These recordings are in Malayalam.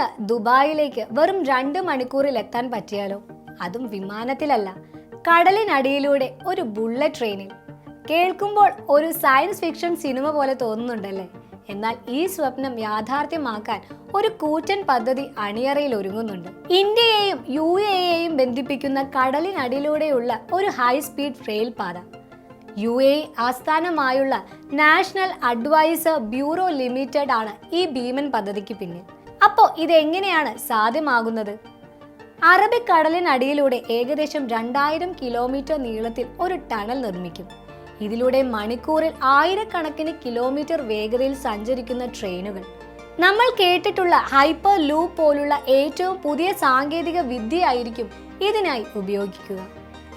നിന്ന് ദുബായിലേക്ക് വെറും 2 മണിക്കൂറിൽ എത്താൻ പറ്റിയാലോ? അതും വിമാനത്തിലല്ല, കടലിനടിയിലൂടെ ഒരു ബുള്ളറ്റ് ട്രെയിനിൽ. കേൾക്കുമ്പോൾ ഒരു സയൻസ് ഫിക്ഷൻ സിനിമ പോലെ തോന്നുന്നുണ്ടല്ലേ? എന്നാൽ ഈ സ്വപ്നം യാഥാർത്ഥ്യമാക്കാൻ ഒരു കൂറ്റൻ പദ്ധതി അണിയറയിൽ ഒരുങ്ങുന്നുണ്ട്. ഇന്ത്യയെയും UAE ബന്ധിപ്പിക്കുന്ന കടലിനടിയിലൂടെയുള്ള ഒരു ഹൈ സ്പീഡ് റെയിൽ പാത. UAE ആസ്ഥാനമായുള്ള നാഷണൽ അഡ്വൈസർ ബ്യൂറോ ലിമിറ്റഡ് ആണ് ഈ ഭീമൻ പദ്ധതിക്ക് പിന്നിൽ. അപ്പോൾ ഇതെങ്ങനെയാണ് സാധ്യമാകുന്നത്? അറബിക്കടലിനടിയിലൂടെ ഏകദേശം 2000 കിലോമീറ്റർ നീളത്തിൽ ഒരു ടണൽ നിർമ്മിക്കും. ഇതിലൂടെ മണിക്കൂറിൽ ആയിരക്കണക്കിന് കിലോമീറ്റർ വേഗതയിൽ സഞ്ചരിക്കുന്ന ട്രെയിനുകൾ. നമ്മൾ കേട്ടിട്ടുള്ള ഹൈപ്പർ ലൂപ്പ് പോലുള്ള ഏറ്റവും പുതിയ സാങ്കേതിക വിദ്യയായിരിക്കും ഇതിനായി ഉപയോഗിക്കുക.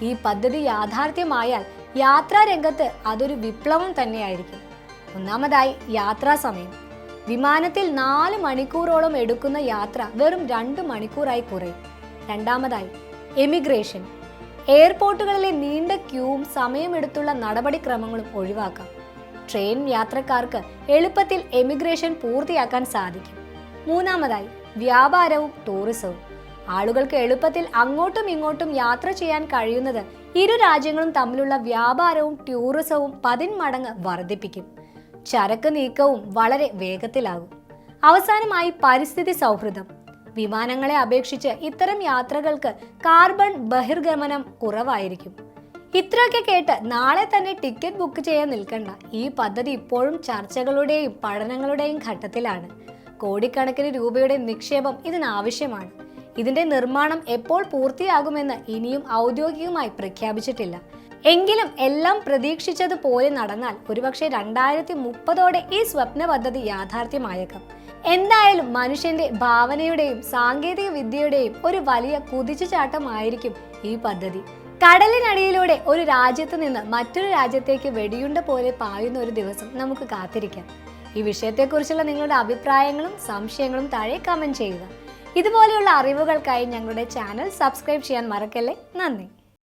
ഈ പദ്ധതി യാഥാർത്ഥ്യമായാൽ യാത്രാ രംഗത്ത് അതൊരു വിപ്ലവം തന്നെയായിരിക്കും. ഒന്നാമതായി, യാത്രാ സമയം. വിമാനത്തിൽ 4 മണിക്കൂറോളം എടുക്കുന്ന യാത്ര വെറും 2 മണിക്കൂറായി കുറയും. രണ്ടാമതായി, എമിഗ്രേഷൻ. എയർപോർട്ടുകളിലെ നീണ്ട ക്യൂവും സമയമെടുത്തുള്ള നടപടിക്രമങ്ങളും ഒഴിവാക്കാം. ട്രെയിൻ യാത്രക്കാർക്ക് എളുപ്പത്തിൽ എമിഗ്രേഷൻ പൂർത്തിയാക്കാൻ സാധിക്കും. മൂന്നാമതായി, വ്യാപാരവും ടൂറിസവും. ആളുകൾക്ക് എളുപ്പത്തിൽ അങ്ങോട്ടും ഇങ്ങോട്ടും യാത്ര ചെയ്യാൻ കഴിയുന്നത് ഇരു രാജ്യങ്ങളും തമ്മിലുള്ള വ്യാപാരവും ടൂറിസവും 10 മടങ്ങ് വർദ്ധിപ്പിക്കും. ചരക്ക് നീക്കവും വളരെ വേഗത്തിലാകും. അവസാനമായി, പരിസ്ഥിതി സൗഹൃദം. വിമാനങ്ങളെ അപേക്ഷിച്ച് ഇത്തരം യാത്രകൾക്ക് കാർബൺ ബഹിർഗമനം കുറവായിരിക്കും. ഇത്രയൊക്കെ കേട്ട് നാളെ തന്നെ ടിക്കറ്റ് ബുക്ക് ചെയ്യാൻ നിൽക്കണ്ട. ഈ പദ്ധതി ഇപ്പോഴും ചർച്ചകളുടെയും പഠനങ്ങളുടെയും ഘട്ടത്തിലാണ്. കോടിക്കണക്കിന് രൂപയുടെ നിക്ഷേപം ഇതിനാവശ്യമാണ്. ഇതിന്റെ നിർമ്മാണം എപ്പോൾ പൂർത്തിയാകുമെന്ന് ഇനിയും ഔദ്യോഗികമായി പ്രഖ്യാപിച്ചിട്ടില്ല. എങ്കിലും എല്ലാം പ്രതീക്ഷിച്ചതുപോലെ നടന്നാൽ ഒരുപക്ഷെ 2030ഓടെ ഈ സ്വപ്ന പദ്ധതി യാഥാർത്ഥ്യമായേക്കാം. എന്തായാലും മനുഷ്യന്റെ ഭാവനയുടെയും സാങ്കേതിക വിദ്യയുടെയും ഒരു വലിയ കുതിച്ചുചാട്ടമായിരിക്കും ഈ പദ്ധതി. കടലിനടിയിലൂടെ ഒരു രാജ്യത്ത് നിന്ന് മറ്റൊരു രാജ്യത്തേക്ക് വെടിയുണ്ട പോലെ പായുന്ന ഒരു ദിവസം നമുക്ക് കാത്തിരിക്കാം. ഈ വിഷയത്തെക്കുറിച്ചുള്ള നിങ്ങളുടെ അഭിപ്രായങ്ങളും സംശയങ്ങളും താഴെ കമന്റ് ചെയ്യുക. ഇതുപോലെയുള്ള അറിവുകൾക്കായി ഞങ്ങളുടെ ചാനൽ സബ്സ്ക്രൈബ് ചെയ്യാൻ മറക്കല്ലേ. നന്ദി.